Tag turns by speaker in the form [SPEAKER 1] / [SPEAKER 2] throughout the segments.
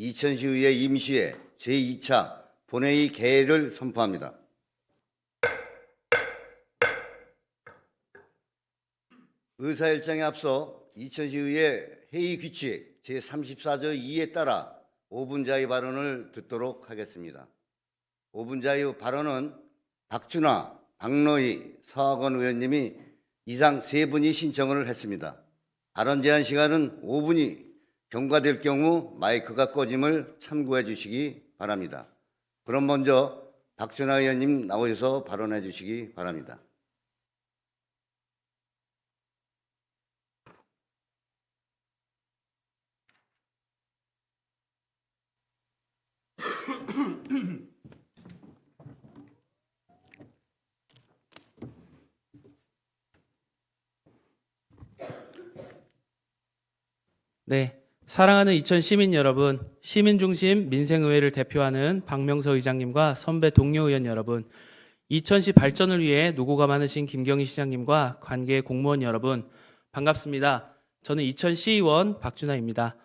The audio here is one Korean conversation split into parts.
[SPEAKER 1] 이천시의회 임시회 제2차 본회의 개회를 선포합니다. 의사일정에 앞서 이천시의회 회의 규칙 제34조 2에 따라 5분 자유 발언을 듣도록 하겠습니다. 5분 자유 발언은 박준하, 박노희, 서학원 의원님이 이상 3분이 신청을 했습니다. 발언 제한 시간은 5분이 경과될 경우 마이크가 꺼짐을 참고해 주시기 바랍니다. 그럼 먼저 박준하 의원님 나오셔서 발언해 주시기 바랍니다.
[SPEAKER 2] 네, 사랑하는 이천 시민 여러분, 시민중심 민생의회를 대표하는 박명서 의장님과 선배 동료 의원 여러분, 이천시 발전을 위해 노고가 많으신 김경희 시장님과 관계 공무원 여러분, 반갑습니다. 저는 이천시의원 박준하입니다.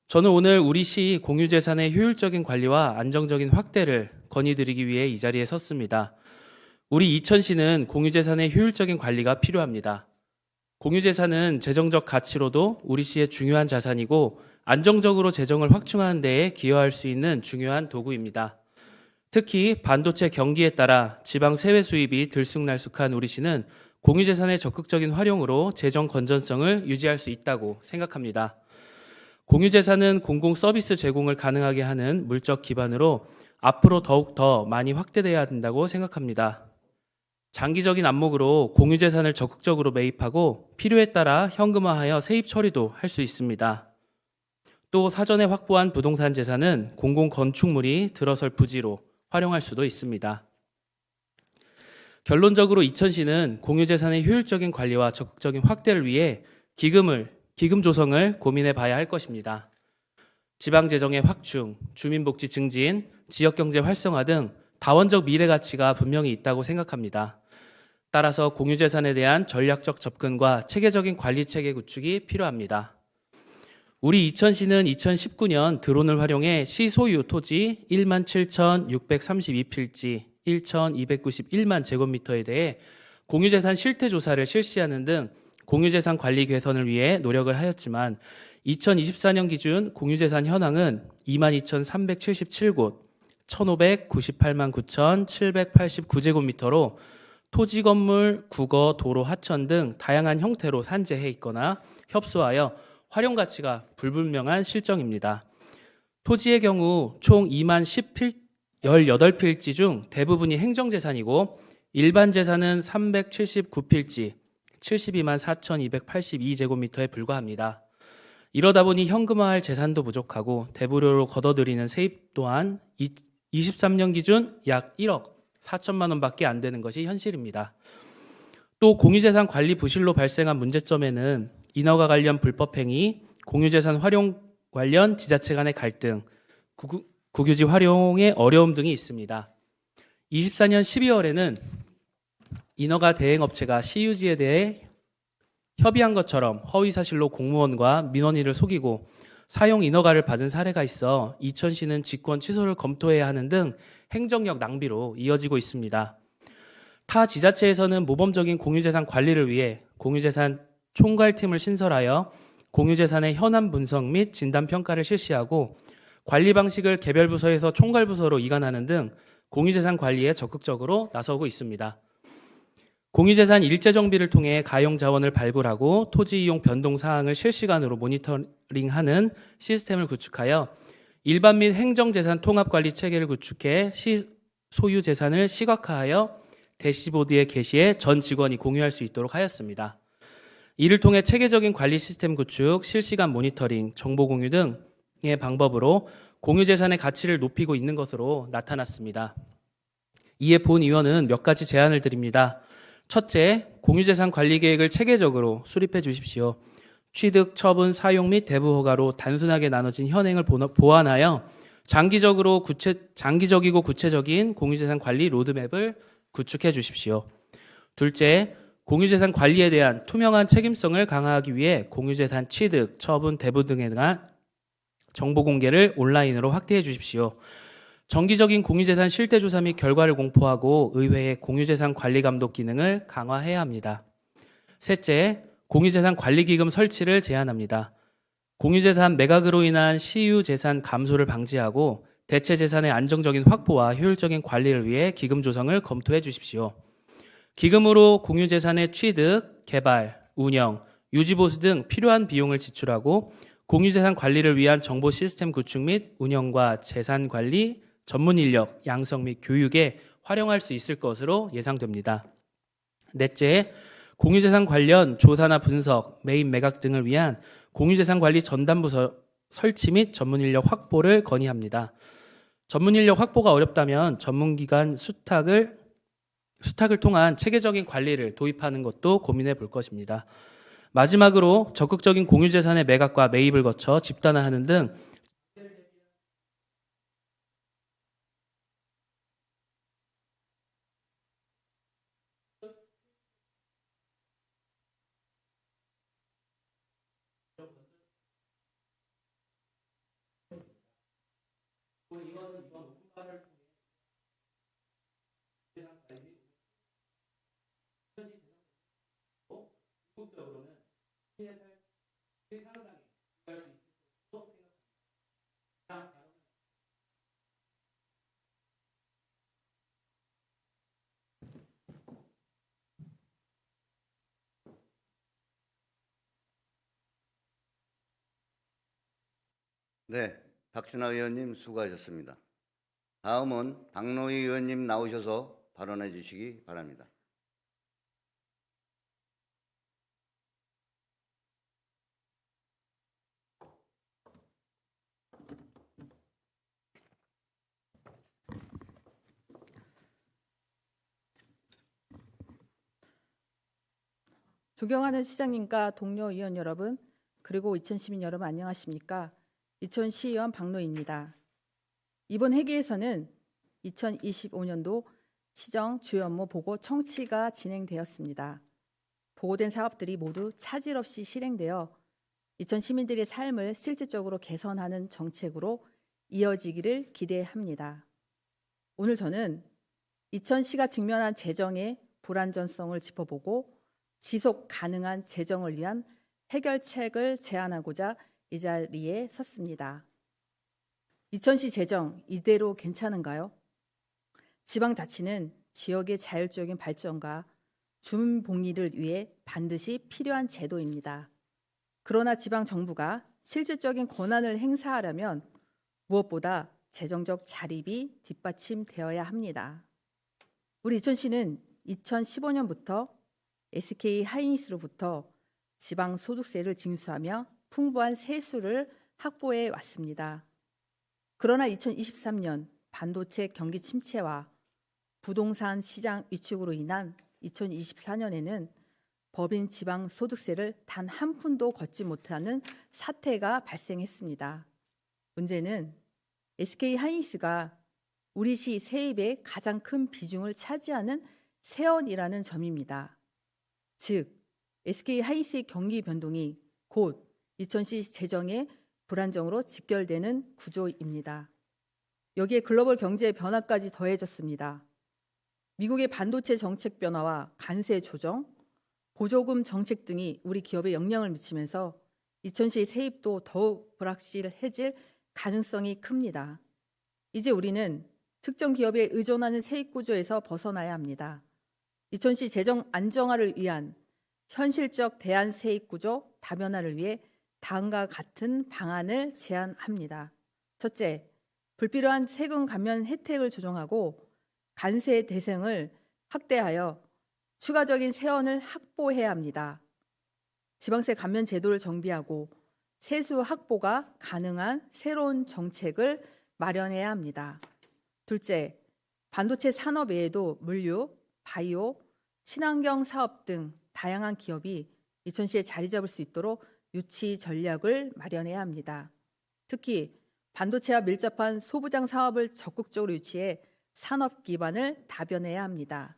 [SPEAKER 2] 저는 오늘 우리 시 공유재산의 효율적인 관리와 안정적인 확대를 건의드리기 위해 이 자리에 섰습니다. 우리 이천시는 공유재산의 효율적인 관리가 필요합니다. 공유재산은 재정적 가치로도 우리 시의 중요한 자산이고 안정적으로 재정을 확충하는 데에 기여할 수 있는 중요한 도구입니다. 특히 반도체 경기에 따라 지방 세외 수입이 들쑥날쑥한 우리 시는 공유재산의 적극적인 활용으로 재정 건전성을 유지할 수 있다고 생각합니다. 공유재산은 공공 서비스 제공을 가능하게 하는 물적 기반으로 앞으로 더욱 더 많이 확대돼야 된다고 생각합니다. 장기적인 안목으로 공유재산을 적극적으로 매입하고 필요에 따라 현금화하여 세입 처리도 할 수 있습니다. 또 사전에 확보한 부동산 재산은 공공 건축물이 들어설 부지로 활용할 수도 있습니다. 결론적으로 이천시는 공유재산의 효율적인 관리와 적극적인 확대를 위해 기금 조성을 고민해 봐야 할 것입니다. 지방재정의 확충, 주민복지 증진, 지역경제 활성화 등 다원적 미래 가치가 분명히 있다고 생각합니다. 따라서 공유재산에 대한 전략적 접근과 체계적인 관리체계 구축이 필요합니다. 우리 이천시는 2019년 드론을 활용해 시 소유 토지 17,632필지 1,291만 제곱미터에 대해 공유재산 실태조사를 실시하는 등 공유재산 관리 개선을 위해 노력을 하였지만 2024년 기준 공유재산 현황은 22,377곳 1,598만 9,789제곱미터로 토지, 건물, 국어, 도로, 하천 등 다양한 형태로 산재해 있거나 협소하여 활용 가치가 불분명한 실정입니다. 토지의 경우 총 18필지 중 대부분이 행정재산이고 일반 재산은 379필지 72만 4,282제곱미터에 불과합니다. 이러다 보니 현금화할 재산도 부족하고 대부료로 걷어들이는 세입 또한 23년 기준 약 1억 4천만 원밖에 안 되는 것이 현실입니다. 또 공유재산 관리 부실로 발생한 문제점에는 인허가 관련 불법행위, 공유재산 활용 관련 지자체 간의 갈등, 국유지 활용의 어려움 등이 있습니다. 24년 12월에는 인허가 대행업체가 시유지에 대해 협의한 것처럼 허위사실로 공무원과 민원인을 속이고 사용 인허가를 받은 사례가 있어 이천시는 직권 취소를 검토해야 하는 등 행정력 낭비로 이어지고 있습니다. 타 지자체에서는 모범적인 공유재산 관리를 위해 공유재산 총괄팀을 신설하여 공유재산의 현안 분석 및 진단 평가를 실시하고 관리 방식을 개별 부서에서 총괄 부서로 이관하는 등 공유재산 관리에 적극적으로 나서고 있습니다. 공유재산 일제 정비를 통해 가용 자원을 발굴하고 토지 이용 변동 사항을 실시간으로 모니터링하는 시스템을 구축하여 일반 및 행정재산 통합관리 체계를 구축해 소유 재산을 시각화하여 대시보드에 게시해 전 직원이 공유할 수 있도록 하였습니다. 이를 통해 체계적인 관리 시스템 구축, 실시간 모니터링, 정보 공유 등의 방법으로 공유재산의 가치를 높이고 있는 것으로 나타났습니다. 이에 본 의원은 몇 가지 제안을 드립니다. 첫째, 공유재산 관리 계획을 체계적으로 수립해 주십시오. 취득, 처분, 사용 및 대부 허가로 단순하게 나눠진 현행을 보완하여 장기적이고 구체적인 공유재산 관리 로드맵을 구축해 주십시오. 둘째, 공유재산 관리에 대한 투명한 책임성을 강화하기 위해 공유재산 취득, 처분, 대부 등에 대한 정보 공개를 온라인으로 확대해 주십시오. 정기적인 공유재산 실태조사 및 결과를 공포하고 의회의 공유재산 관리 감독 기능을 강화해야 합니다. 셋째, 공유재산 관리기금 설치를 제한합니다. 공유재산 매각으로 인한 시유재산 감소를 방지하고 대체재산의 안정적인 확보와 효율적인 관리를 위해 기금 조성을 검토해 주십시오. 기금으로 공유재산의 취득, 개발, 운영, 유지보수 등 필요한 비용을 지출하고 공유재산 관리를 위한 정보 시스템 구축 및 운영과 재산 관리, 전문 인력, 양성 및 교육에 활용할 수 있을 것으로 예상됩니다. 넷째, 공유재산 관련 조사나 분석, 매입 매각 등을 위한 공유재산 관리 전담부 설치 및 전문 인력 확보를 건의합니다. 전문 인력 확보가 어렵다면 전문기관 수탁을 통한 체계적인 관리를 도입하는 것도 고민해 볼 것입니다. 마지막으로 적극적인 공유재산의 매각과 매입을 거쳐 집단화하는 등
[SPEAKER 1] 네, 박준하 의원님 수고하셨습니다. 다음은 박노희 의원님 나오셔서 발언해 주시기 바랍니다.
[SPEAKER 3] 존경하는 시장님과 동료 의원 여러분, 그리고 이천 시민 여러분 안녕하십니까? 이천 시의원 박노희입니다. 이번 회기에서는 2025년도 시정 주요 업무 보고 청취가 진행되었습니다. 보고된 사업들이 모두 차질 없이 실행되어 이천 시민들의 삶을 실질적으로 개선하는 정책으로 이어지기를 기대합니다. 오늘 저는 이천시가 직면한 재정의 불안전성을 짚어보고 지속 가능한 재정을 위한 해결책을 제안하고자 이 자리에 섰습니다. 이천시 재정 이대로 괜찮은가요? 지방자치는 지역의 자율적인 발전과 주민복리를 위해 반드시 필요한 제도입니다. 그러나 지방정부가 실질적인 권한을 행사하려면 무엇보다 재정적 자립이 뒷받침되어야 합니다. 우리 이천시는 2015년부터 SK 하이닉스로부터 지방소득세를 징수하며 풍부한 세수를 확보해 왔습니다. 그러나 2023년 반도체 경기 침체와 부동산 시장 위축으로 인한 2024년에는 법인 지방소득세를 단 한 푼도 걷지 못하는 사태가 발생했습니다. 문제는 SK 하이닉스가 우리 시 세입의 가장 큰 비중을 차지하는 세원이라는 점입니다. 즉, SK 하이닉스의 경기 변동이 곧 이천시 재정의 불안정으로 직결되는 구조입니다. 여기에 글로벌 경제의 변화까지 더해졌습니다. 미국의 반도체 정책 변화와 관세 조정, 보조금 정책 등이 우리 기업에 영향을 미치면서 이천시의 세입도 더욱 불확실해질 가능성이 큽니다. 이제 우리는 특정 기업에 의존하는 세입 구조에서 벗어나야 합니다. 이천시 재정 안정화를 위한 현실적 대안 세입 구조 다변화를 위해 다음과 같은 방안을 제안합니다. 첫째, 불필요한 세금 감면 혜택을 조정하고 관세 대상을 확대하여 추가적인 세원을 확보해야 합니다. 지방세 감면 제도를 정비하고 세수 확보가 가능한 새로운 정책을 마련해야 합니다. 둘째, 반도체 산업 외에도 물류, 바이오, 친환경 사업 등 다양한 기업이 이천시에 자리 잡을 수 있도록 유치 전략을 마련해야 합니다. 특히 반도체와 밀접한 소부장 사업을 적극적으로 유치해 산업 기반을 다변해야 합니다.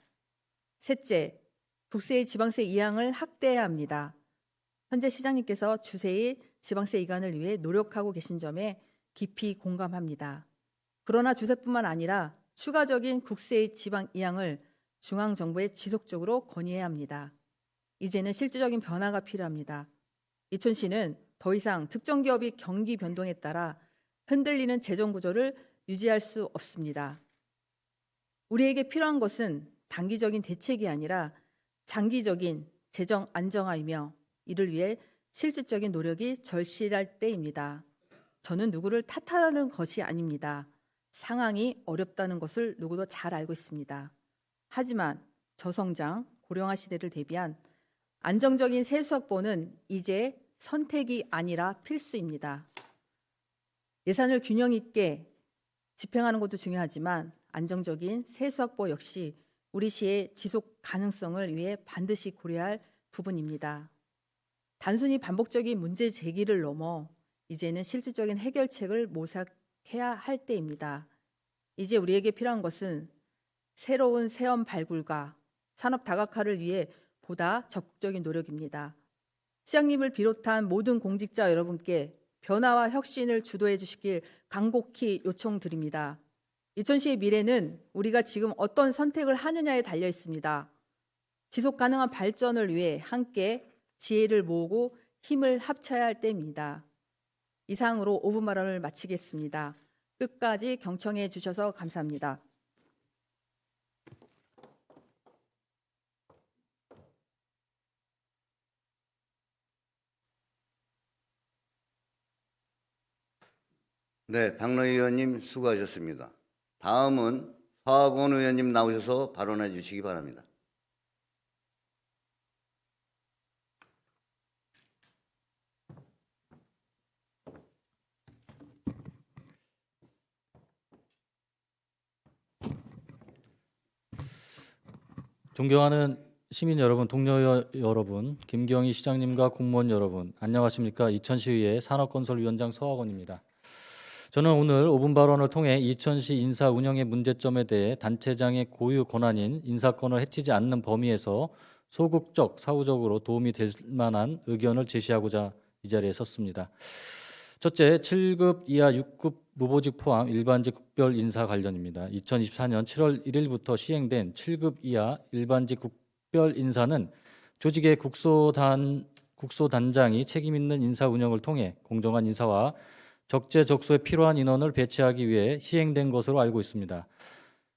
[SPEAKER 3] 셋째, 국세의 지방세 이항을 확대해야 합니다. 현재 시장님께서 주세의 지방세 이관을 위해 노력하고 계신 점에 깊이 공감합니다. 그러나 주세뿐만 아니라 추가적인 국세의 지방 이양을 중앙정부에 지속적으로 건의해야 합니다. 이제는 실질적인 변화가 필요합니다. 이천시는 더 이상 특정 기업이 경기 변동에 따라 흔들리는 재정 구조를 유지할 수 없습니다. 우리에게 필요한 것은 단기적인 대책이 아니라 장기적인 재정 안정화이며 이를 위해 실질적인 노력이 절실할 때입니다. 저는 누구를 탓하는 것이 아닙니다. 상황이 어렵다는 것을 누구도 잘 알고 있습니다. 하지만 저성장, 고령화 시대를 대비한 안정적인 세수 확보는 이제 선택이 아니라 필수입니다. 예산을 균형 있게 집행하는 것도 중요하지만 안정적인 세수 확보 역시 우리 시의 지속 가능성을 위해 반드시 고려할 부분입니다. 단순히 반복적인 문제 제기를 넘어 이제는 실질적인 해결책을 모색해야 할 때입니다. 이제 우리에게 필요한 것은 새로운 세험 발굴과 산업 다각화를 위해 보다 적극적인 노력입니다. 시장님을 비롯한 모든 공직자 여러분께 변화와 혁신을 주도해 주시길 간곡히 요청드립니다. 이천시의 미래는 우리가 지금 어떤 선택을 하느냐에 달려 있습니다. 지속 가능한 발전을 위해 함께 지혜를 모으고 힘을 합쳐야 할 때입니다. 이상으로 5분 발언을 마치겠습니다. 끝까지 경청해 주셔서 감사합니다.
[SPEAKER 1] 네, 박노 의원님 수고하셨습니다. 다음은 서학원 의원님 나오셔서 발언해 주시기 바랍니다.
[SPEAKER 4] 존경하는 시민 여러분, 동료 여러분, 김경희 시장님과 공무원 여러분, 안녕하십니까? 이천시의회 산업건설위원장 서학원입니다. 저는 오늘 5분 발언을 통해 이천시 인사 운영의 문제점에 대해 단체장의 고유 권한인 인사권을 해치지 않는 범위에서 소극적, 사후적으로 도움이 될 만한 의견을 제시하고자 이 자리에 섰습니다. 첫째, 7급 이하 6급 무보직 포함 일반직 국별 인사 관련입니다. 2024년 7월 1일부터 시행된 7급 이하 일반직 국별 인사는 조직의 국소단장이 책임 있는 인사 운영을 통해 공정한 인사와 적재적소에 필요한 인원을 배치하기 위해 시행된 것으로 알고 있습니다.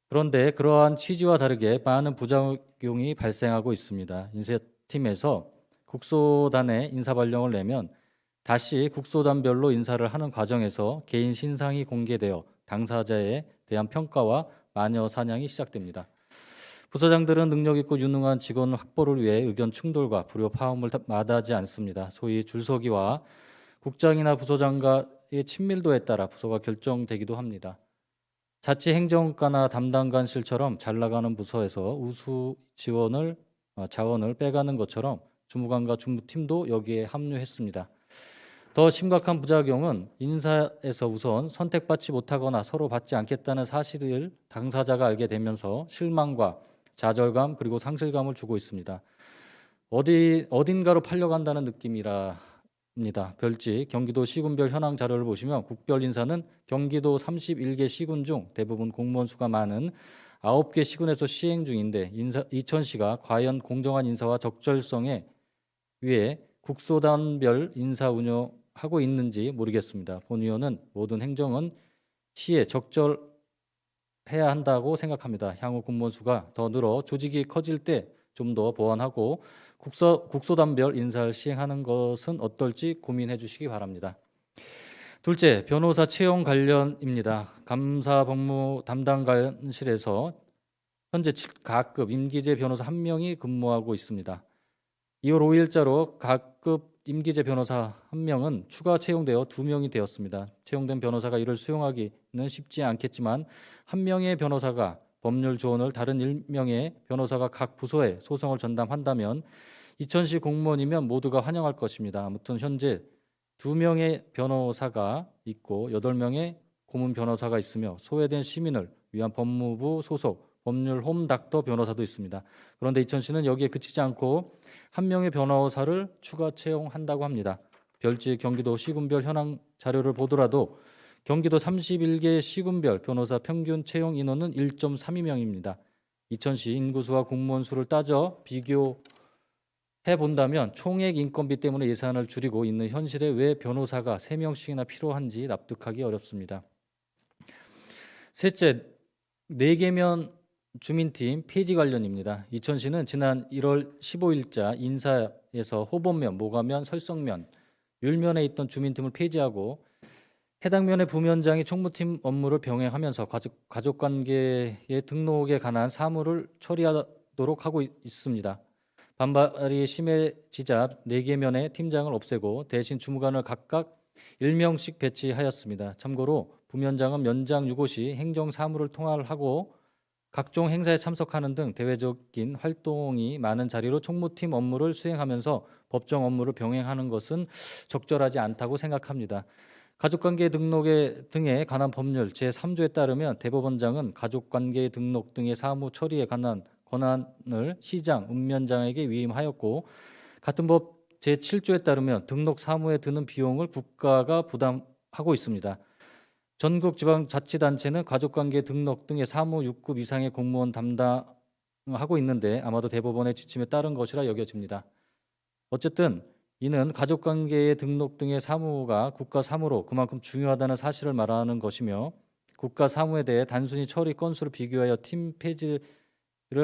[SPEAKER 4] 그런데 그러한 취지와 다르게 많은 부작용이 발생하고 있습니다. 인사팀에서 국소단에 인사 발령을 내면 다시 국소단별로 인사를 하는 과정에서 개인 신상이 공개되어 당사자에 대한 평가와 마녀 사냥이 시작됩니다. 부서장들은 능력 있고 유능한 직원 확보를 위해 의견 충돌과 불효 파업을 마다하지 않습니다. 소위 줄서기와 국장이나 부서장과의 친밀도에 따라 부서가 결정되기도 합니다. 자치행정과나 담당관실처럼 잘 나가는 부서에서 우수 자원을 빼가는 것처럼 주무관과 주무팀도 여기에 합류했습니다. 더 심각한 부작용은 인사에서 우선 선택받지 못하거나 서로 받지 않겠다는 사실을 당사자가 알게 되면서 실망과 좌절감 그리고 상실감을 주고 있습니다. 어딘가로 팔려간다는 느낌이랍니다. 별지 경기도 시군별 현황 자료를 보시면 국별 인사는 경기도 31개 시군 중 대부분 공무원 수가 많은 9개 시군에서 시행 중인데 이천시가 과연 공정한 인사와 적절성에 위해 국소단별 인사 운영하고 있는지 모르겠습니다. 본 의원은 모든 행정은 시에 적절해야 한다고 생각합니다. 향후 공무원 수가 더 늘어 조직이 커질 때 좀 더 보완하고 국소단별 인사를 시행하는 것은 어떨지 고민해 주시기 바랍니다. 둘째, 변호사 채용 관련입니다. 감사 법무 담당관실에서 현재 가급 임기제 변호사 1명이 근무하고 있습니다. 2월 5일자로 각급 임기제 변호사 1명은 추가 채용되어 2명이 되었습니다. 채용된 변호사가 이를 수용하기는 쉽지 않겠지만 1명의 변호사가 법률 조언을 다른 1명의 변호사가 각 부서에 소송을 전담한다면 이천시 공무원이면 모두가 환영할 것입니다. 아무튼 현재 2명의 변호사가 있고 8명의 고문 변호사가 있으며 소외된 시민을 위한 법무부 소속 법률 홈닥터 변호사도 있습니다. 그런데 이천시는 여기에 그치지 않고 1명의 변호사를 추가 채용한다고 합니다. 별지 경기도 시군별 현황 자료를 보더라도 경기도 31개 시군별 변호사 평균 채용 인원은 1.32명입니다. 이천시 인구수와 공무원 수를 따져 비교해 본다면 총액 인건비 때문에 예산을 줄이고 있는 현실에 왜 변호사가 3명씩이나 필요한지 납득하기 어렵습니다. 셋째, 4개면 주민팀 폐지 관련입니다. 이천시는 지난 1월 15일자 인사에서 호범면, 모가면, 설성면, 율면에 있던 주민팀을 폐지하고 해당 면의 부면장이 총무팀 업무를 병행하면서 가족관계의 등록에 관한 사무를 처리하도록 하고 있습니다. 반발이 심해지자 4개 면의 팀장을 없애고 대신 주무관을 각각 1명씩 배치하였습니다. 참고로 부면장은 면장 유고 시 행정 사무를 통할하고 각종 행사에 참석하는 등 대외적인 활동이 많은 자리로 총무팀 업무를 수행하면서 법정 업무를 병행하는 것은 적절하지 않다고 생각합니다. 가족관계 등에 관한 법률 제3조에 따르면 대법원장은 가족관계 등록 등의 사무 처리에 관한 권한을 시장, 읍면장에게 위임하였고 같은 법 제7조에 따르면 등록 사무에 드는 비용을 국가가 부담하고 있습니다. 전국지방자치단체는 가족관계 등록 등의 사무 6급 이상의 공무원 담당하고 있는데 아마도 대법원의 지침에 따른 것이라 여겨집니다. 어쨌든 이는 가족관계의 등록 등의 사무가 국가 사무로 그만큼 중요하다는 사실을 말하는 것이며 국가 사무에 대해 단순히 처리 건수를 비교하여 팀 폐지를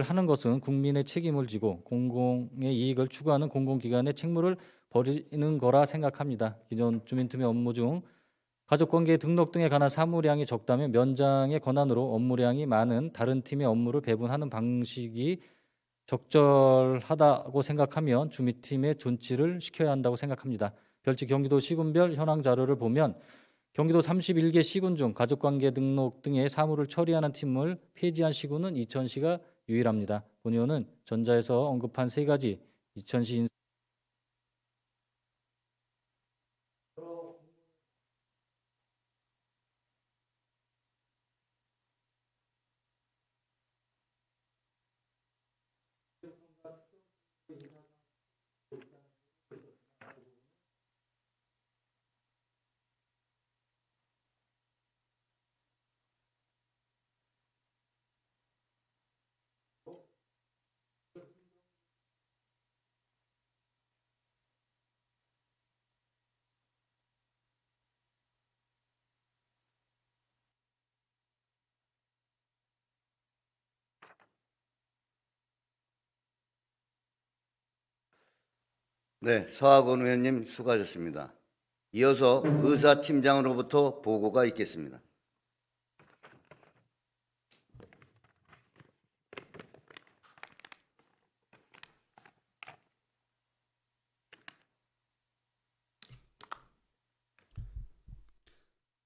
[SPEAKER 4] 하는 것은 국민의 책임을 지고 공공의 이익을 추구하는 공공기관의 책무를 버리는 거라 생각합니다. 기존 주민팀의 업무 중 가족관계 등록 등에 관한 사무량이 적다면 면장의 권한으로 업무량이 많은 다른 팀의 업무를 배분하는 방식이 적절하다고 생각하면 주민팀의 존치를 시켜야 한다고 생각합니다. 별지 경기도 시군별 현황 자료를 보면 경기도 31개 시군 중 가족관계 등록 등의 사무를 처리하는 팀을 폐지한 시군은 이천시가 유일합니다. 본의원은 전자에서 언급한 3가지 이천시
[SPEAKER 1] 네, 서학원 의원님 수고하셨습니다. 이어서 의사팀장으로부터 보고가 있겠습니다.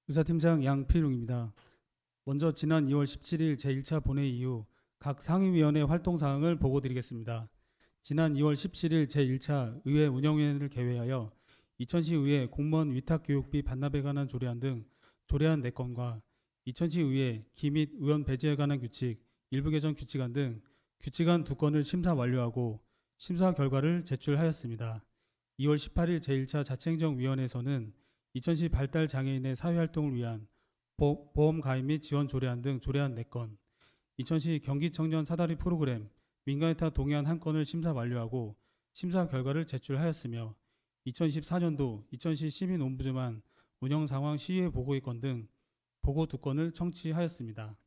[SPEAKER 5] 의사팀장 양필웅입니다. 먼저 지난 2월 17일 제1차 본회의 이후 각 상임위원회 활동 사항을 보고드리겠습니다. 지난 2월 17일 제1차 의회 운영위원회를 개회하여 이천시 의회 공무원 위탁교육비 반납에 관한 조례안 등 조례안 4건과 이천시 의회 기 및 의원 배제에 관한 규칙, 일부 개정 규칙안 등 규칙안 2건을 심사 완료하고 심사 결과를 제출하였습니다. 2월 18일 제1차 자치행정위원회에서는 이천시 발달 장애인의 사회활동을 위한 보험 가입 및 지원 조례안 등 조례안 4건, 이천시 경기청년 사다리 프로그램 민간위탁 동의안 1건을 심사 완료하고 심사 결과를 제출하였으며 2014년도 이천시 시민옴부즈만 운영상황 시의회 보고의 건 등 보고 2건을 청취하였습니다.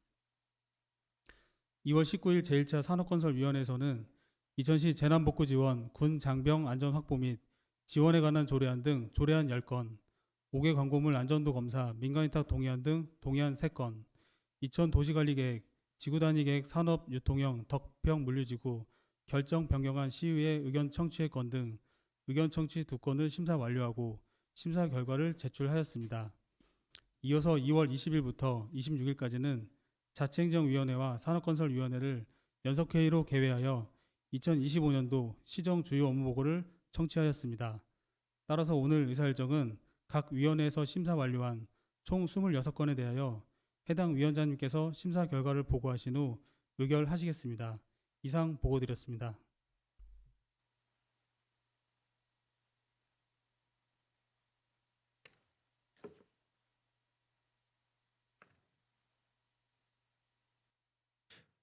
[SPEAKER 5] 2월 19일 제1차 산업건설위원회에서는 이천시 재난복구지원, 군 장병 안전 확보 및 지원에 관한 조례안 등 조례안 10건, 5개 광고물 안전도 검사, 민간위탁 동의안 등 동의안 3건, 이천 도시관리계획, 지구단위계획 산업유통형 덕평 물류지구 결정 변경안 시의회 의견 청취의 건 등 의견 청취 2건을 심사 완료하고 심사 결과를 제출하였습니다. 이어서 2월 20일부터 26일까지는 자치행정위원회와 산업건설위원회를 연석회의로 개회하여 2025년도 시정 주요 업무 보고를 청취하였습니다. 따라서 오늘 의사일정은 각 위원회에서 심사 완료한 총 26건에 대하여 해당 위원장님께서 심사 결과를 보고하신 후 의결하시겠습니다. 이상 보고드렸습니다.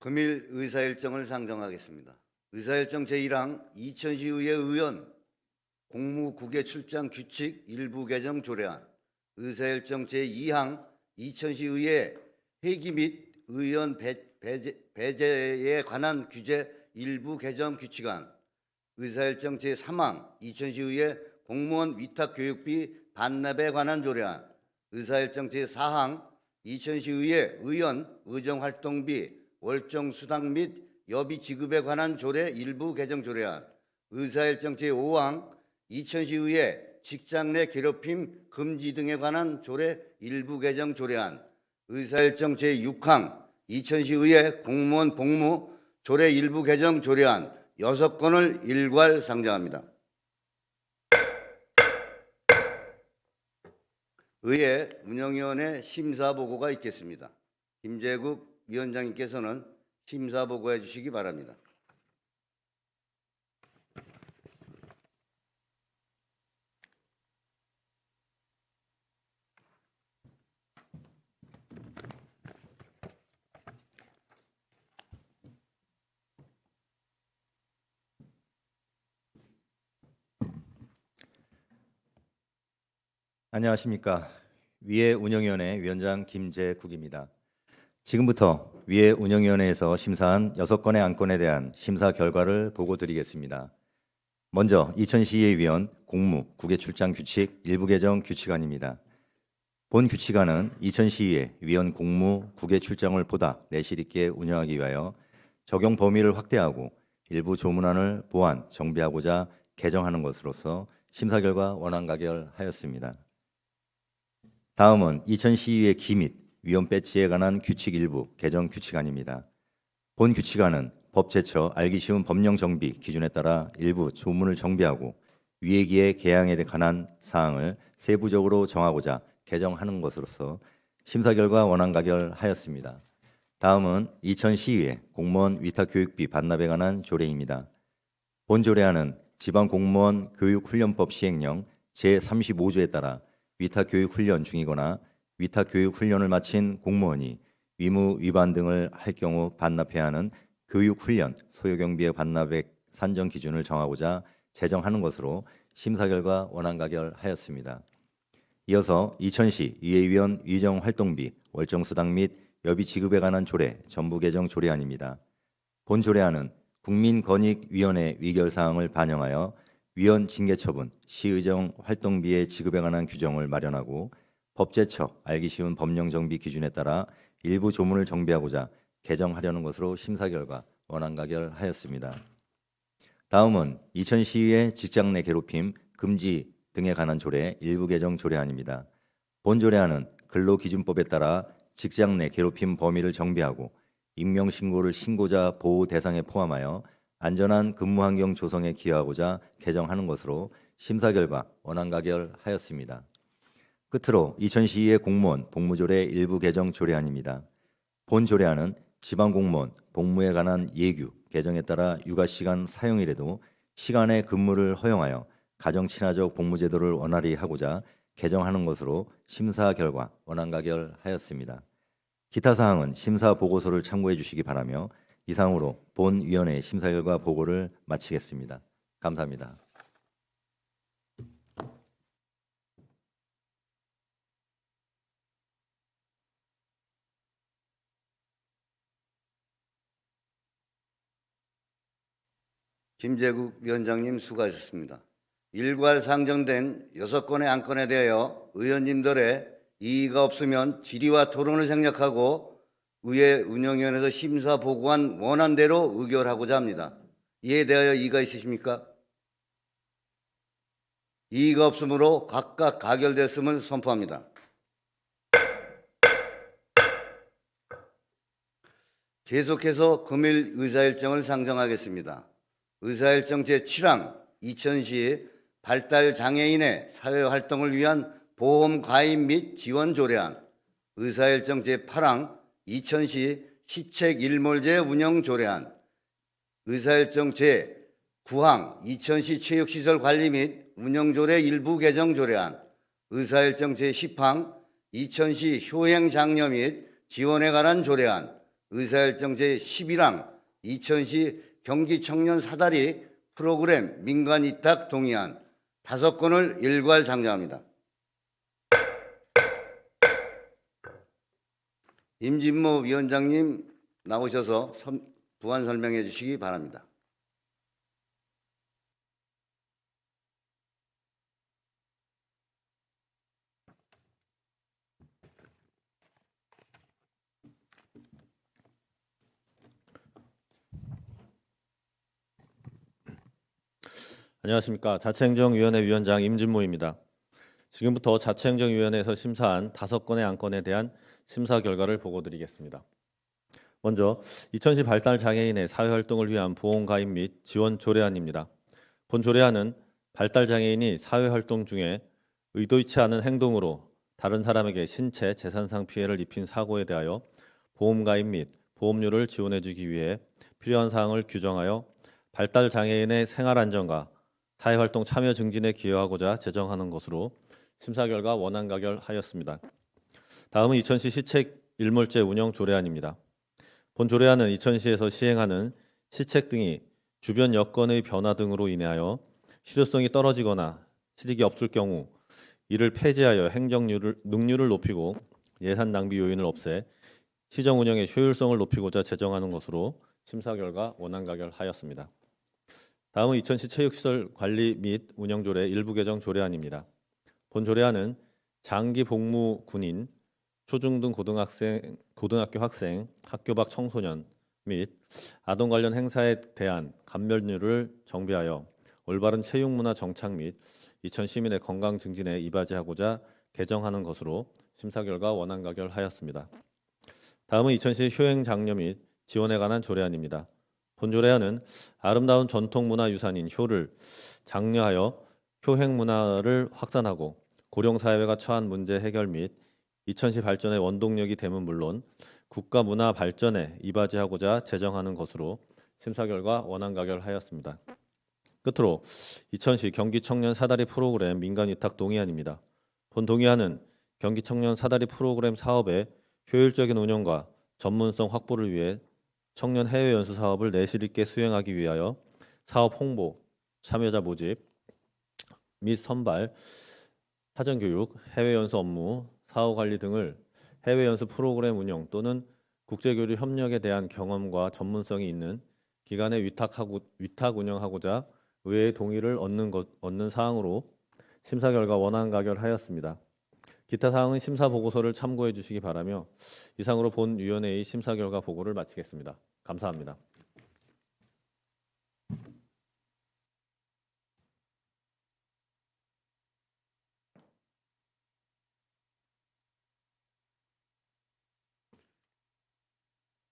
[SPEAKER 1] 금일 의사일정을 상정하겠습니다. 의사일정 제1항 이천시의회 의원 공무국외 출장 규칙 일부 개정 조례안, 의사일정 제2항 이천시의회 회기 및 의원 배제에 관한 규제 일부 개정 규칙안, 의사일정 제3항 이천시의회 공무원 위탁교육비 반납에 관한 조례안, 의사일정 제4항 이천시의회 의원 의정활동비 월정수당 및 여비 지급에 관한 조례 일부 개정 조례안, 의사일정 제5항 이천시의회 직장 내 괴롭힘 금지 등에 관한 조례 일부 개정 조례안, 의사일정 제6항 이천시의회 공무원 복무 조례 일부 개정 조례안 6건을 일괄 상정합니다. 의회 운영위원회 심사보고가 있겠습니다. 김재국 위원장님께서는 심사보고해 주시기 바랍니다.
[SPEAKER 6] 안녕하십니까. 위에 운영위원회 위원장 김재국입니다. 지금부터 위에 운영위원회에서 심사한 6건의 안건에 대한 심사 결과를 보고드리겠습니다. 먼저 이천시의회 위원 공무 국외 출장 규칙 일부 개정 규칙안입니다. 본 규칙안은 이천시의회 위원 공무 국외 출장을 보다 내실 있게 운영하기 위하여 적용 범위를 확대하고 일부 조문안을 보완, 정비하고자 개정하는 것으로서 심사 결과 원안 가결하였습니다. 다음은 이천시의회 기 및 위원 배지에 관한 규칙 일부 개정 규칙안입니다. 본 규칙안은 법 제처 알기 쉬운 법령 정비 기준에 따라 일부 조문을 정비하고 위예기의 개양에 관한 사항을 세부적으로 정하고자 개정하는 것으로서 심사 결과 원안 가결하였습니다. 다음은 이천시의회 공무원 위탁교육비 반납에 관한 조례입니다. 본 조례안은 지방공무원 교육훈련법 시행령 제35조에 따라 위탁교육훈련 중이거나 위탁교육훈련을 마친 공무원이 위무 위반 등을 할 경우 반납해야 하는 교육훈련 소요경비의 반납액 산정 기준을 정하고자 제정하는 것으로 심사 결과 원안 가결하였습니다. 이어서 이천시 의회위원 위정활동비 월정수당 및 여비 지급에 관한 조례 전부 개정 조례안입니다. 본 조례안은 국민권익위원회 의결사항을 반영하여 위원 징계처분, 시의정 활동비의 지급에 관한 규정을 마련하고 법제처 알기 쉬운 법령 정비 기준에 따라 일부 조문을 정비하고자 개정하려는 것으로 심사 결과 원안 가결하였습니다. 다음은 이천시의 직장 내 괴롭힘 금지 등에 관한 조례 일부 개정 조례안입니다. 본 조례안은 근로기준법에 따라 직장 내 괴롭힘 범위를 정비하고 익명신고를 신고자 보호 대상에 포함하여 안전한 근무 환경 조성에 기여하고자 개정하는 것으로 심사 결과 원안 가결하였습니다. 끝으로 이천시의 공무원 복무조례 일부 개정 조례안입니다. 본 조례안은 지방공무원 복무에 관한 예규 개정에 따라 육아시간 사용일에도 시간의 근무를 허용하여 가정친화적 복무제도를 원활히 하고자 개정하는 것으로 심사 결과 원안 가결하였습니다. 기타 사항은 심사 보고서를 참고해 주시기 바라며 이상으로 본 위원회 심사 결과 보고를 마치겠습니다. 감사합니다.
[SPEAKER 1] 김재국 위원장님 수고하셨습니다. 일괄 상정된 6건의 안건에 대하여 의원님들의 이의가 없으면 질의와 토론을 생략하고 의회 운영위원회에서 심사 보고한 원안대로 의결하고자 합니다. 이에 대하여 이의가 있으십니까? 이의가 없으므로 각각 가결됐음을 선포합니다. 계속해서 금일 의사일정을 상정하겠습니다. 의사일정 제7항 이천시 발달장애인의 사회활동을 위한 보험 가입 및 지원 조례안, 의사일정 제8항 이천시 시책일몰제 운영 조례안, 의사일정 제9항 이천시 체육시설 관리 및 운영 조례 일부 개정 조례안, 의사일정 제10항 이천시 효행장려 및 지원에 관한 조례안, 의사일정 제11항 이천시 경기 청년 사다리 프로그램 민간 위탁 동의안 5건을 일괄 상정합니다. 임진모 위원장님 나오셔서 부안 설명해 주시기 바랍니다.
[SPEAKER 7] 안녕하십니까. 자치행정위원회 위원장 임진모입니다. 지금부터 자치행정위원회에서 심사한 5건의 안건에 대한 심사 결과를 보고드리겠습니다. 먼저 이천시 발달장애인의 사회활동을 위한 보험가입 및 지원 조례안입니다. 본 조례안은 발달장애인이 사회활동 중에 의도치 않은 행동으로 다른 사람에게 신체, 재산상 피해를 입힌 사고에 대하여 보험가입 및 보험료를 지원해주기 위해 필요한 사항을 규정하여 발달장애인의 생활안전과 사회활동 참여 증진에 기여하고자 제정하는 것으로 심사 결과 원안 가결하였습니다. 다음은 이천시 시책 일몰제 운영 조례안입니다. 본 조례안은 이천시에서 시행하는 시책 등이 주변 여건의 변화 등으로 인하여 실효성이 떨어지거나 실익이 없을 경우 이를 폐지하여 능률을 높이고 예산 낭비 요인을 없애 시정 운영의 효율성을 높이고자 제정하는 것으로 심사 결과 원안 가결하였습니다. 다음은 이천시 체육시설 관리 및 운영 조례 일부 개정 조례안입니다. 본 조례안은 장기 복무 군인, 초중등 고등학교 학생, 학교 밖 청소년 및 아동 관련 행사에 대한 감면료를 정비하여 올바른 체육 문화 정착 및 이천 시민의 건강 증진에 이바지하고자 개정하는 것으로 심사 결과 원안 가결하였습니다. 다음은 이천시 효행 장려 및 지원에 관한 조례안입니다. 본 조례안은 아름다운 전통 문화 유산인 효를 장려하여 효행 문화를 확산하고 고령 사회가 처한 문제 해결 및 이천시 발전의 원동력이 됨은 물론 국가 문화 발전에 이바지하고자 제정하는 것으로 심사 결과 원안 가결하였습니다. 끝으로 이천시 경기 청년 사다리 프로그램 민간 위탁 동의안입니다. 본 동의안은 경기 청년 사다리 프로그램 사업의 효율적인 운영과 전문성 확보를 위해 청년 해외 연수 사업을 내실 있게 수행하기 위하여 사업 홍보, 참여자 모집 및 선발, 사전 교육, 해외 연수 업무, 사후 관리 등을 해외 연수 프로그램 운영 또는 국제 교류 협력에 대한 경험과 전문성이 있는 기관에 위탁 운영하고자 의회의 동의를 얻는 사항으로 심사 결과 원안 가결하였습니다. 기타 사항은 심사 보고서를 참고해 주시기 바라며 이상으로 본 위원회의 심사 결과 보고를 마치겠습니다. 감사합니다.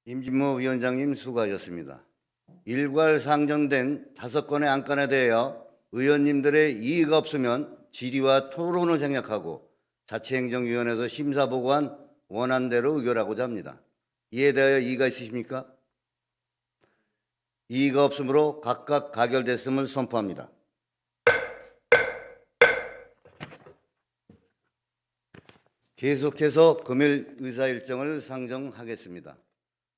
[SPEAKER 1] 임진모 위원장님 수고하셨습니다. 일괄 상정된 5건의 안건에 대하여 의원님들의 이의가 없으면 질의와 토론을 생략하고 자치행정위원회에서 심사 보고한 원안대로 의결하고자 합니다. 이에 대하여 이의가 있으십니까? 이의가 없으므로 각각 가결됐음을 선포합니다. 계속해서 금일 의사일정을 상정하겠습니다.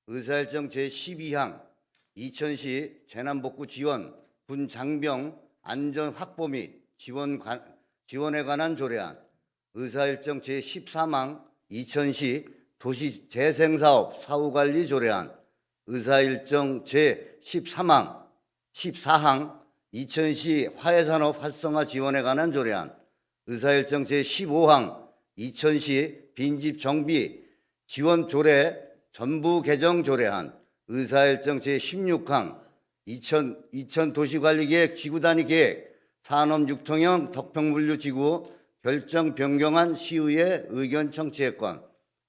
[SPEAKER 1] 의사일정 제12항 이천시 재난복구 지원 군 장병 안전 확보 및 지원에 관한 조례안, 의사일정 제13항 이천시 도시재생사업 사후관리 조례안, 의사일정 제14항 이천시 화해산업 활성화 지원에 관한 조례안, 의사일정 제15항 이천시 빈집 정비 지원 조례 전부 개정 조례안, 의사일정 제16항 이천 도시관리계획 지구단위 계획 산업육통형 덕평분류지구 결정 변경안 시의회 의견 청취권,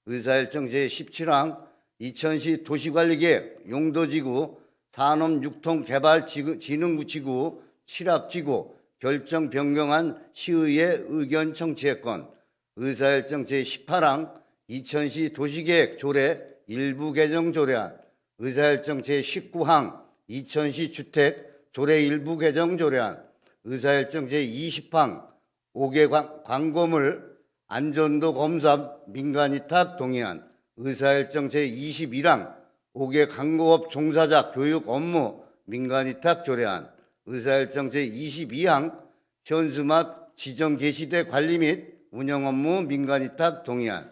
[SPEAKER 1] 의사일정 제17항 이천시 도시관리계획 용도지구 산업육통개발진흥지구 칠학지구 결정 변경안 시의회 의견 청취권, 의사일정 제18항 이천시 도시계획 조례 일부 개정 조례안, 의사일정 제19항 이천시 주택 조례 일부 개정 조례안, 의사일정 제20항 5개 광고물 안전도 검사 민간위탁 동의안, 의사일정 제21항 5개 광고업 종사자 교육 업무 민간위탁 조례안, 의사일정 제22항 현수막 지정 게시대 관리 및 운영 업무 민간위탁 동의안,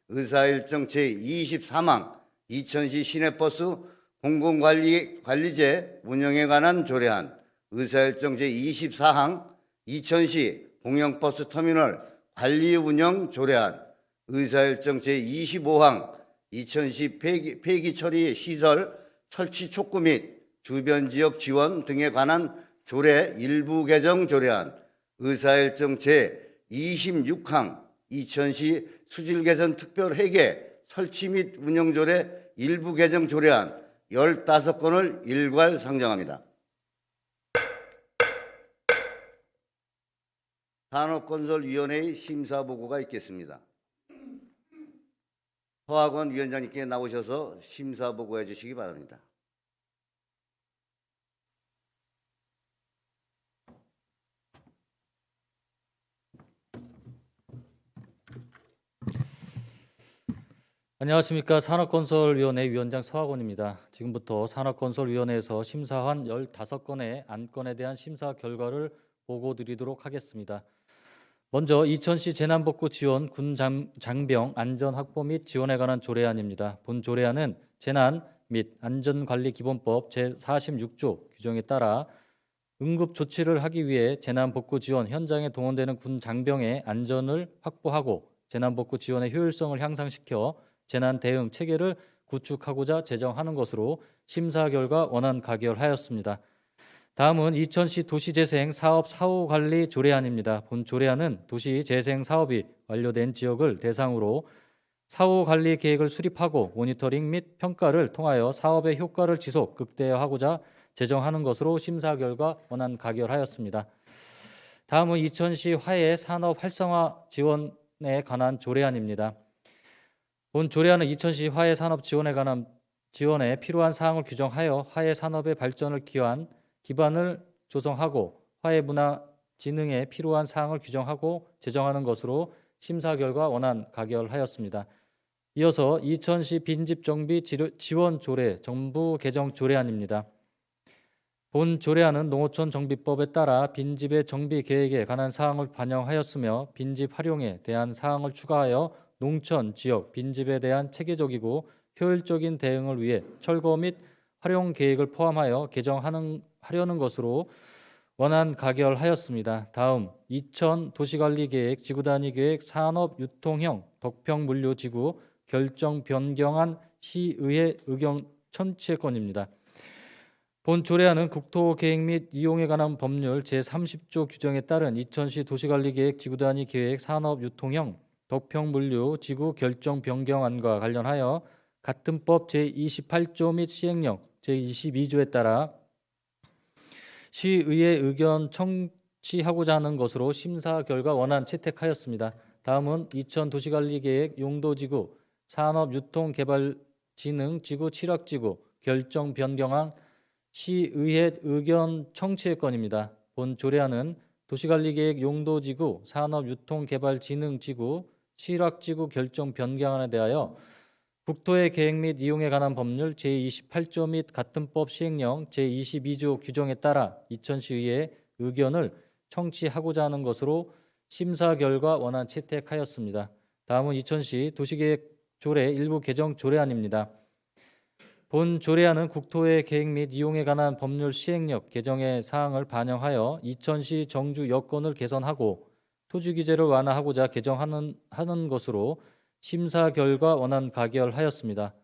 [SPEAKER 1] 의사일정 제23항 이천시 시내버스 공공관리제 운영에 관한 조례안, 의사일정 제24항 이천시 공영버스 터미널 관리 운영 조례안, 의사일정 제25항 이천시 폐기 처리 시설 설치 촉구 및 주변 지역 지원 등에 관한 조례 일부 개정 조례안, 의사일정 제26항 이천시 수질 개선 특별 회계 설치 및 운영 조례 일부 개정 조례안 15건을 일괄 상정합니다. 산업건설위원회의 심사보고가 있겠습니다. 서학원 위원장님께 나오셔서 심사보고해 주시기 바랍니다.
[SPEAKER 4] 안녕하십니까. 산업건설위원회 위원장 서학원입니다. 지금부터 산업건설위원회에서 심사한 15건의 안건에 대한 심사 결과를 보고드리도록 하겠습니다. 먼저 이천시 재난복구 지원 군 장병 안전 확보 및 지원에 관한 조례안입니다. 본 조례안은 재난 및 안전관리기본법 제46조 규정에 따라 응급 조치를 하기 위해 재난복구 지원 현장에 동원되는 군 장병의 안전을 확보하고 재난복구 지원의 효율성을 향상시켜 재난 대응 체계를 구축하고자 제정하는 것으로 심사 결과 원안 가결하였습니다. 다음은 이천시 도시재생 사업 사후관리 조례안입니다. 본 조례안은 도시재생 사업이 완료된 지역을 대상으로 사후관리 계획을 수립하고 모니터링 및 평가를 통하여 사업의 효과를 지속 극대화하고자 제정하는 것으로 심사 결과 원안 가결하였습니다. 다음은 이천시 화해 산업 활성화 지원에 관한 조례안입니다. 본 조례안은 이천시 화해 산업 지원에 관한 지원에 필요한 사항을 규정하여 화해 산업의 발전을 기반을 조성하고 화해 문화 진흥에 필요한 사항을 규정하고 제정하는 것으로 심사 결과 원안 가결하였습니다. 이어서 이천시 빈집 정비 지원 조례 정부 개정 조례안입니다. 본 조례안은 농어촌 정비법에 따라 빈집의 정비 계획에 관한 사항을 반영하였으며 빈집 활용에 대한 사항을 추가하여 농촌 지역 빈집에 대한 체계적이고 효율적인 대응을 위해 철거 및 활용 계획을 포함하여 개정하려는 것으로 원안 가결하였습니다. 다음 이천 도시관리계획 지구단위계획 산업유통형 덕평물류지구 결정 변경안 시의회 의견 청취의 건입니다. 본 조례안은 국토계획 및 이용에 관한 법률 제30조 규정에 따른 이천시 도시관리계획 지구단위계획 산업유통형 덕평물류 지구 결정 변경안과 관련하여 같은 법 제28조 및 시행령 제22조에 따라 시의회 의견 청취하고자 하는 것으로 심사 결과 원안 채택하였습니다. 다음은 이천 도시관리계획 용도지구 산업유통개발진흥지구 칠학지구 결정 변경안 시의회 의견 청취의 건입니다. 본 조례안은 도시관리계획 용도지구 산업유통개발진흥지구 칠학지구 결정 변경안에 대하여 국토의 계획 및 이용에 관한 법률 제28조 및 같은 법 시행령 제22조 규정에 따라 이천시의회 의견을 청취하고자 하는 것으로 심사 결과 원안 채택하였습니다. 다음은 이천시 도시계획 조례 일부 개정 조례안입니다. 본 조례안은 국토의 계획 및 이용에 관한 법률 시행령 개정의 사항을 반영하여 이천시 정주 여건을 개선하고 토지 규제를 완화하고자 개정하는 것으로 심사 결과 원안 가결하였습니다.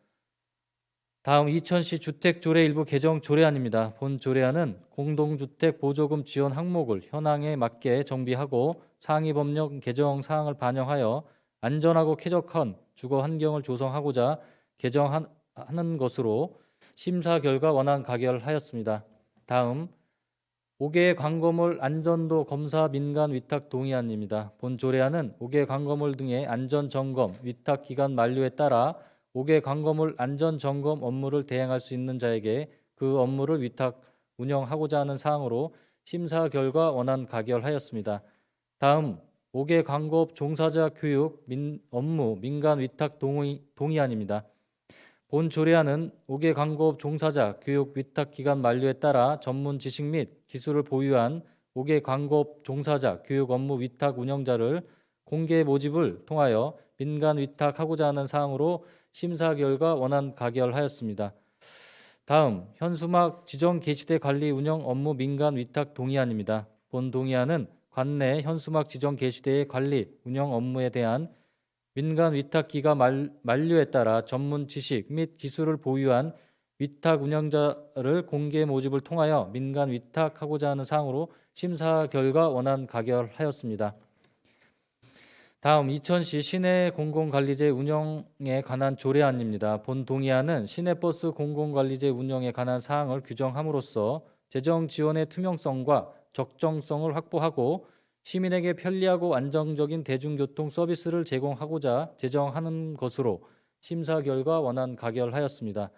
[SPEAKER 4] 다음 이천시 주택조례 일부 개정 조례안입니다. 본 조례안은 공동주택 보조금 지원 항목을 현황에 맞게 정비하고 상위 법령 개정 사항을 반영하여 안전하고 쾌적한 주거 환경을 조성하고자 개정하는 것으로 심사 결과 원안 가결하였습니다. 다음 5개 광고물 안전도 검사 민간 위탁 동의안입니다. 본 조례안은 5개 광고물 등의 안전 점검 위탁 기간 만료에 따라 5개 광고물 안전 점검 업무를 대행할 수 있는 자에게 그 업무를 위탁 운영하고자 하는 사항으로 심사 결과 원안 가결하였습니다. 다음 5개 광고업 종사자 교육 업무 민간 위탁 동의안입니다. 본 조례안은 5개 광고업 종사자 교육 위탁 기간 만료에 따라 전문 지식 및 기술을 보유한 5개 광고업 종사자 교육 업무 위탁 운영자를 공개 모집을 통하여 민간 위탁하고자 하는 사항으로 심사 결과 원안 가결하였습니다. 다음 현수막 지정 게시대 관리 운영 업무 민간 위탁 동의안입니다. 본 동의안은 관내 현수막 지정 게시대의 관리 운영 업무에 대한 민간 위탁 기간 만료에 따라 전문 지식 및 기술을 보유한 위탁 운영자를 공개 모집을 통하여 민간 위탁하고자 하는 사항으로 심사 결과 원안 가결하였습니다. 다음 이천시 시내 공공관리제 운영에 관한 조례안입니다. 본 동의안은 시내버스 공공관리제 운영에 관한 사항을 규정함으로써 재정 지원의 투명성과 적정성을 확보하고 시민에게 편리하고 안정적인 대중교통 서비스를 제공하고자 제정하는 것으로 심사 결과 원안 가결하였습니다.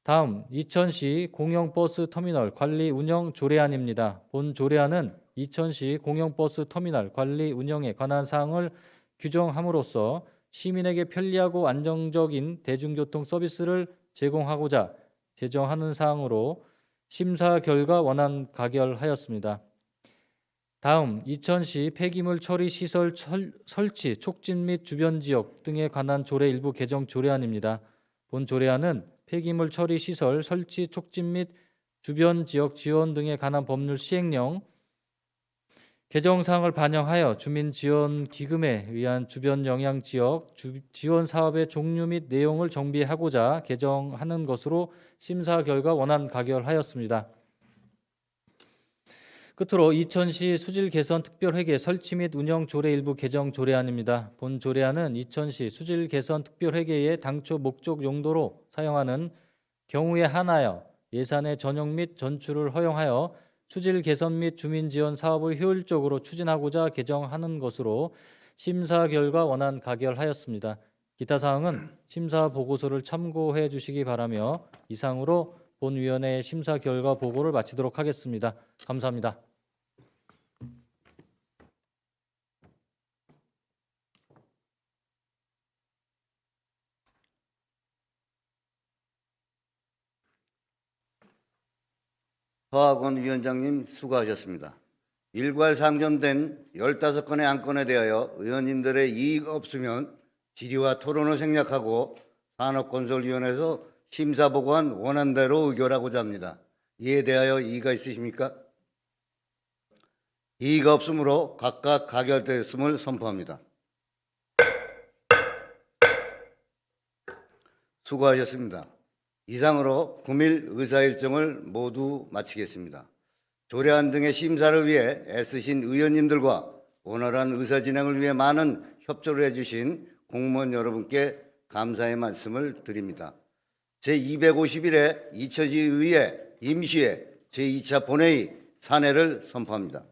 [SPEAKER 4] 다음 이천시 공영버스 터미널 관리 운영 조례안입니다. 본 조례안은 이천시 공영버스 터미널 관리 운영에 관한 사항을 규정함으로써 시민에게 편리하고 안정적인 대중교통 서비스를 제공하고자 제정하는 사항으로 심사 결과 원안 가결하였습니다. 다음 이천시 폐기물 처리 시설 설치 촉진 및 주변 지역 등에 관한 조례 일부 개정 조례안입니다. 본 조례안은 폐기물 처리 시설 설치 촉진 및 주변 지역 지원 등에 관한 법률 시행령 개정 사항을 반영하여 주민 지원 기금에 의한 주변 영향 지역 지원 사업의 종류 및 내용을 정비하고자 개정하는 것으로 심사 결과 원안 가결하였습니다. 끝으로 이천시 수질 개선 특별회계 설치 및 운영 조례 일부 개정 조례안입니다. 본 조례안은 이천시 수질 개선 특별회계의 당초 목적 용도로 사용하는 경우에 한하여 예산의 전용 및 전출을 허용하여 수질 개선 및 주민 지원 사업을 효율적으로 추진하고자 개정하는 것으로 심사 결과 원안 가결하였습니다. 기타 사항은 심사 보고서를 참고해 주시기 바라며 이상으로 본위원회의 심사 결과 보고를 마치도록 하겠습니다. 감사합니다.
[SPEAKER 1] 허학원 위원장님 수고하셨습니다. 일괄 상정된 15건의 안건에 대하여 의원님들의 이의가 없으면 질의와 토론을 생략하고 산업건설위원회에서 심사보고한 원안대로 의결하고자 합니다. 이에 대하여 이의가 있으십니까? 이의가 없으므로 각각 가결되었음을 선포합니다. 수고하셨습니다. 이상으로 금일 의사일정을 모두 마치겠습니다. 조례안 등의 심사를 위해 애쓰신 의원님들과 원활한 의사진행을 위해 많은 협조를 해주신 공무원 여러분께 감사의 말씀을 드립니다. 제251회 이천시의회 임시회 제2차 본회의 산회를 선포합니다.